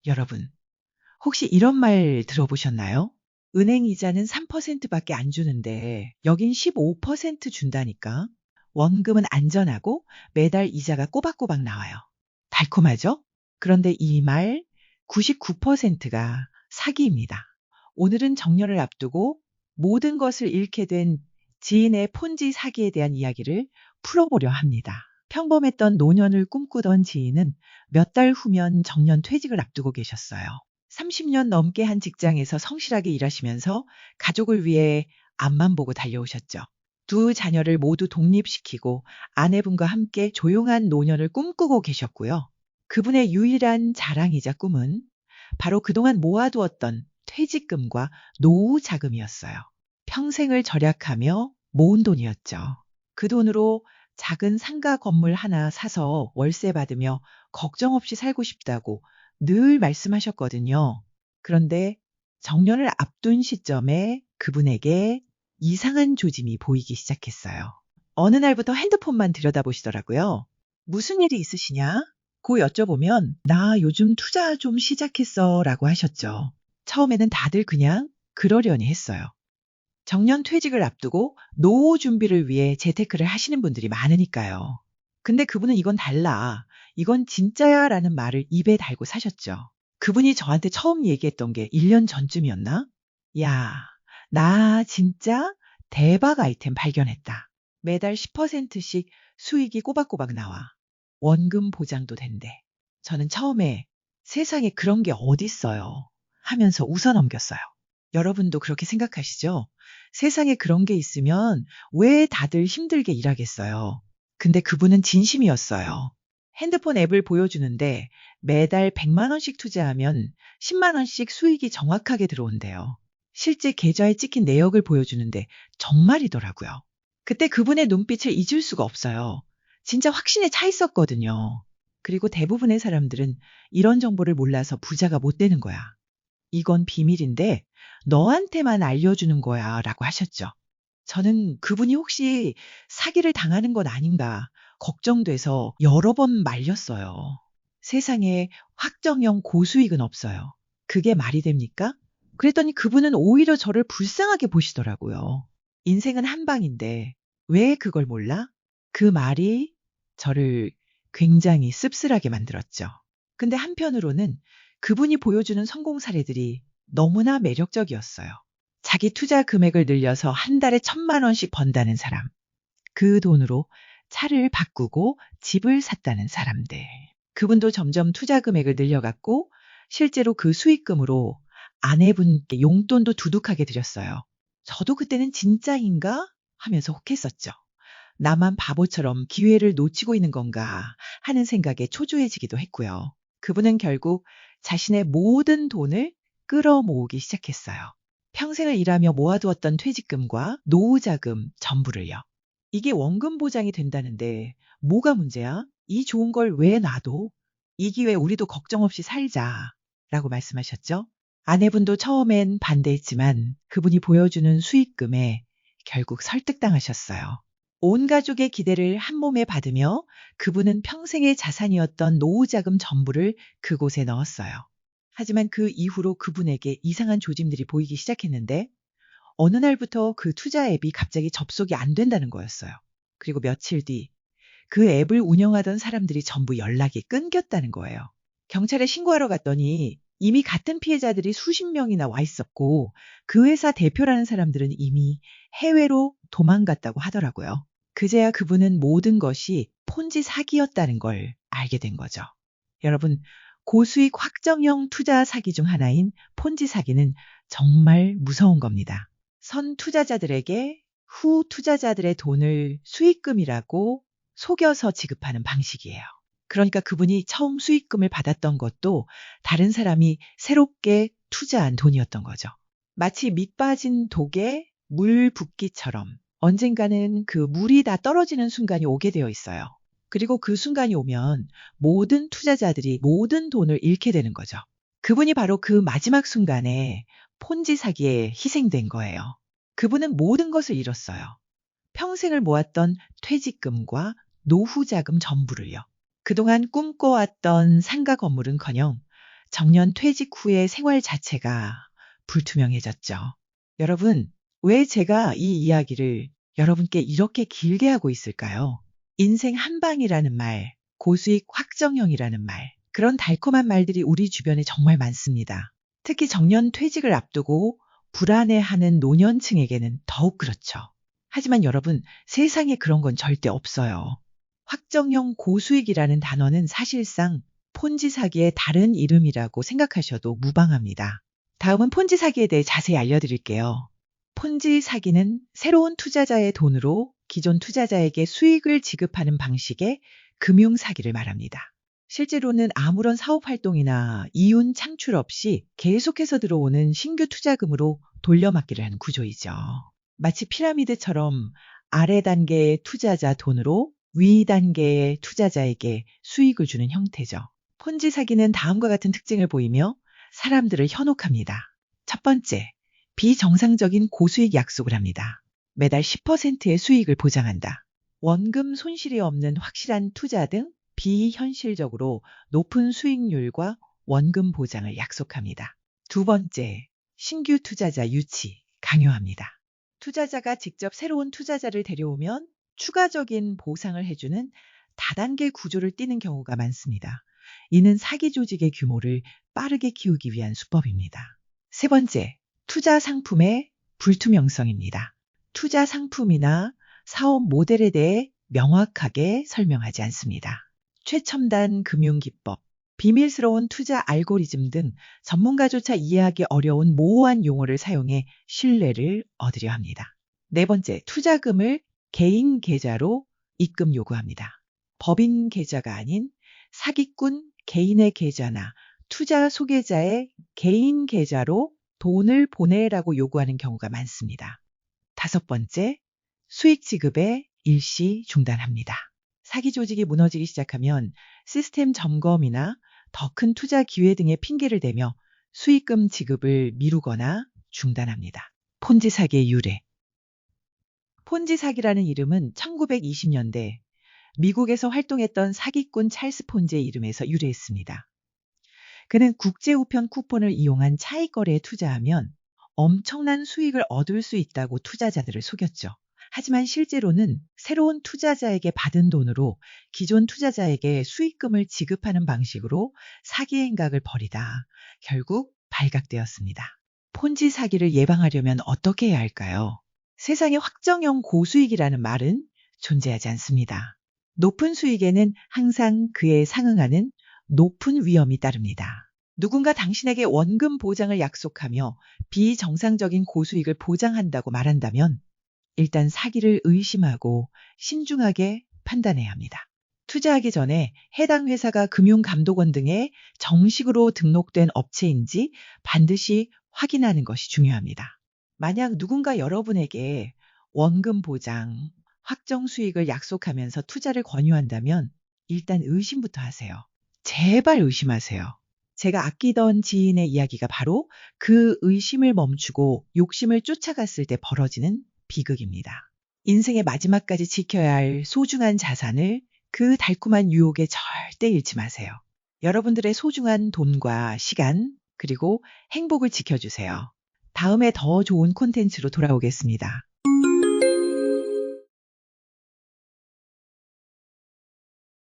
여러분, 혹시 이런 말 들어보셨나요? 은행 이자는 3%밖에 안 주는데 여긴 15% 준다니까. 원금은 안전하고 매달 이자가 꼬박꼬박 나와요. 달콤하죠? 그런데 이 말 99%가 사기입니다. 오늘은 정년을 앞두고 모든 것을 잃게 된 지인의 폰지 사기에 대한 이야기를 풀어보려 합니다. 평범했던 노년을 꿈꾸던 지인은 몇 달 후면 정년 퇴직을 앞두고 계셨어요. 30년 넘게 한 직장에서 성실하게 일하시면서 가족을 위해 앞만 보고 달려오셨죠. 두 자녀를 모두 독립시키고 아내분과 함께 조용한 노년을 꿈꾸고 계셨고요. 그분의 유일한 자랑이자 꿈은 바로 그동안 모아두었던 퇴직금과 노후 자금이었어요. 평생을 절약하며 모은 돈이었죠. 그 돈으로 작은 상가 건물 하나 사서 월세 받으며 걱정 없이 살고 싶다고 늘 말씀하셨거든요. 그런데 정년을 앞둔 시점에 그분에게 이상한 조짐이 보이기 시작했어요. 어느 날부터 핸드폰만 들여다보시더라고요. 무슨 일이 있으시냐? 고 여쭤보면 나 요즘 투자 좀 시작했어 라고 하셨죠. 처음에는 다들 그냥 그러려니 했어요. 정년 퇴직을 앞두고 노후 준비를 위해 재테크를 하시는 분들이 많으니까요. 근데 그분은 이건 달라. 이건 진짜야 라는 말을 입에 달고 사셨죠. 그분이 저한테 처음 얘기했던 게 1년 전쯤이었나? 야, 나 진짜 대박 아이템 발견했다. 매달 10%씩 수익이 꼬박꼬박 나와. 원금 보장도 된대. 저는 처음에 세상에 그런 게 어딨어요 하면서 웃어 넘겼어요. 여러분도 그렇게 생각하시죠? 세상에 그런 게 있으면 왜 다들 힘들게 일하겠어요? 근데 그분은 진심이었어요. 핸드폰 앱을 보여주는데 매달 100만 원씩 투자하면 10만 원씩 수익이 정확하게 들어온대요. 실제 계좌에 찍힌 내역을 보여주는데 정말이더라고요. 그때 그분의 눈빛을 잊을 수가 없어요. 진짜 확신에 차 있었거든요. 그리고 대부분의 사람들은 이런 정보를 몰라서 부자가 못 되는 거야. 이건 비밀인데 너한테만 알려주는 거야 라고 하셨죠. 저는 그분이 혹시 사기를 당하는 건 아닌가 걱정돼서 여러 번 말렸어요. 세상에 확정형 고수익은 없어요. 그게 말이 됩니까? 그랬더니 그분은 오히려 저를 불쌍하게 보시더라고요. 인생은 한 방인데 왜 그걸 몰라? 그 말이 저를 굉장히 씁쓸하게 만들었죠. 근데 한편으로는 그분이 보여주는 성공 사례들이 너무나 매력적이었어요. 자기 투자 금액을 늘려서 한 달에 1,000만 원씩 번다는 사람. 그 돈으로 차를 바꾸고 집을 샀다는 사람들. 그분도 점점 투자 금액을 늘려갔고 실제로 그 수익금으로 아내분께 용돈도 두둑하게 드렸어요. 저도 그때는 진짜인가 하면서 혹했었죠. 나만 바보처럼 기회를 놓치고 있는 건가 하는 생각에 초조해지기도 했고요. 그분은 결국 자신의 모든 돈을 끌어모으기 시작했어요. 평생을 일하며 모아두었던 퇴직금과 노후자금 전부를요. 이게 원금 보장이 된다는데 뭐가 문제야? 이 좋은 걸 왜 놔둬? 이 기회에 우리도 걱정 없이 살자 라고 말씀하셨죠. 아내분도 처음엔 반대했지만 그분이 보여주는 수익금에 결국 설득당하셨어요. 온 가족의 기대를 한 몸에 받으며 그분은 평생의 자산이었던 노후자금 전부를 그곳에 넣었어요. 하지만 그 이후로 그분에게 이상한 조짐들이 보이기 시작했는데 어느 날부터 그 투자 앱이 갑자기 접속이 안 된다는 거였어요. 그리고 며칠 뒤 그 앱을 운영하던 사람들이 전부 연락이 끊겼다는 거예요. 경찰에 신고하러 갔더니 이미 같은 피해자들이 수십 명이나 와 있었고 그 회사 대표라는 사람들은 이미 해외로 도망갔다고 하더라고요. 그제야 그분은 모든 것이 폰지 사기였다는 걸 알게 된 거죠. 여러분, 고수익 확정형 투자 사기 중 하나인 폰지 사기는 정말 무서운 겁니다. 선 투자자들에게 후 투자자들의 돈을 수익금이라고 속여서 지급하는 방식이에요. 그러니까 그분이 처음 수익금을 받았던 것도 다른 사람이 새롭게 투자한 돈이었던 거죠. 마치 밑 빠진 독에 물 붓기처럼 언젠가는 그 물이 다 떨어지는 순간이 오게 되어 있어요. 그리고 그 순간이 오면 모든 투자자들이 모든 돈을 잃게 되는 거죠. 그분이 바로 그 마지막 순간에 폰지 사기에 희생된 거예요. 그분은 모든 것을 잃었어요. 평생을 모았던 퇴직금과 노후 자금 전부를요. 그동안 꿈꿔왔던 상가 건물은커녕 정년 퇴직 후의 생활 자체가 불투명해졌죠. 여러분, 왜 제가 이 이야기를 여러분께 이렇게 길게 하고 있을까요? 인생 한방이라는 말, 고수익 확정형이라는 말, 그런 달콤한 말들이 우리 주변에 정말 많습니다. 특히 정년 퇴직을 앞두고 불안해하는 노년층에게는 더욱 그렇죠. 하지만 여러분, 세상에 그런 건 절대 없어요. 확정형 고수익이라는 단어는 사실상 폰지 사기의 다른 이름이라고 생각하셔도 무방합니다. 다음은 폰지 사기에 대해 자세히 알려드릴게요. 폰지 사기는 새로운 투자자의 돈으로 기존 투자자에게 수익을 지급하는 방식의 금융 사기를 말합니다. 실제로는 아무런 사업 활동이나 이윤 창출 없이 계속해서 들어오는 신규 투자금으로 돌려막기를 하는 구조이죠. 마치 피라미드처럼 아래 단계의 투자자 돈으로 위 단계의 투자자에게 수익을 주는 형태죠. 폰지 사기는 다음과 같은 특징을 보이며 사람들을 현혹합니다. 첫 번째, 비정상적인 고수익 약속을 합니다. 매달 10%의 수익을 보장한다. 원금 손실이 없는 확실한 투자 등 비현실적으로 높은 수익률과 원금 보장을 약속합니다. 두 번째, 신규 투자자 유치, 강요합니다. 투자자가 직접 새로운 투자자를 데려오면 추가적인 보상을 해주는 다단계 구조를 띠는 경우가 많습니다. 이는 사기 조직의 규모를 빠르게 키우기 위한 수법입니다. 세 번째, 투자 상품의 불투명성입니다. 투자 상품이나 사업 모델에 대해 명확하게 설명하지 않습니다. 최첨단 금융기법, 비밀스러운 투자 알고리즘 등 전문가조차 이해하기 어려운 모호한 용어를 사용해 신뢰를 얻으려 합니다. 네 번째, 투자금을 개인 계좌로 입금 요구합니다. 법인 계좌가 아닌 사기꾼 개인의 계좌나 투자 소개자의 개인 계좌로 돈을 보내라고 요구하는 경우가 많습니다. 다섯 번째, 수익 지급에 일시 중단합니다. 사기 조직이 무너지기 시작하면 시스템 점검이나 더 큰 투자 기회 등의 핑계를 대며 수익금 지급을 미루거나 중단합니다. 폰지 사기의 유래. 폰지 사기라는 이름은 1920년대 미국에서 활동했던 사기꾼 찰스 폰지의 이름에서 유래했습니다. 그는 국제우편 쿠폰을 이용한 차익 거래에 투자하면 엄청난 수익을 얻을 수 있다고 투자자들을 속였죠. 하지만 실제로는 새로운 투자자에게 받은 돈으로 기존 투자자에게 수익금을 지급하는 방식으로 사기 행각을 벌이다 결국 발각되었습니다. 폰지 사기를 예방하려면 어떻게 해야 할까요? 세상에 확정형 고수익이라는 말은 존재하지 않습니다. 높은 수익에는 항상 그에 상응하는 높은 위험이 따릅니다. 누군가 당신에게 원금 보장을 약속하며 비정상적인 고수익을 보장한다고 말한다면 일단 사기를 의심하고 신중하게 판단해야 합니다. 투자하기 전에 해당 회사가 금융감독원 등에 정식으로 등록된 업체인지 반드시 확인하는 것이 중요합니다. 만약 누군가 여러분에게 원금 보장, 확정 수익을 약속하면서 투자를 권유한다면 일단 의심부터 하세요. 제발 의심하세요. 제가 아끼던 지인의 이야기가 바로 그 의심을 멈추고 욕심을 쫓아갔을 때 벌어지는 비극입니다. 인생의 마지막까지 지켜야 할 소중한 자산을 그 달콤한 유혹에 절대 잃지 마세요. 여러분들의 소중한 돈과 시간, 그리고 행복을 지켜주세요. 다음에 더 좋은 콘텐츠로 돌아오겠습니다.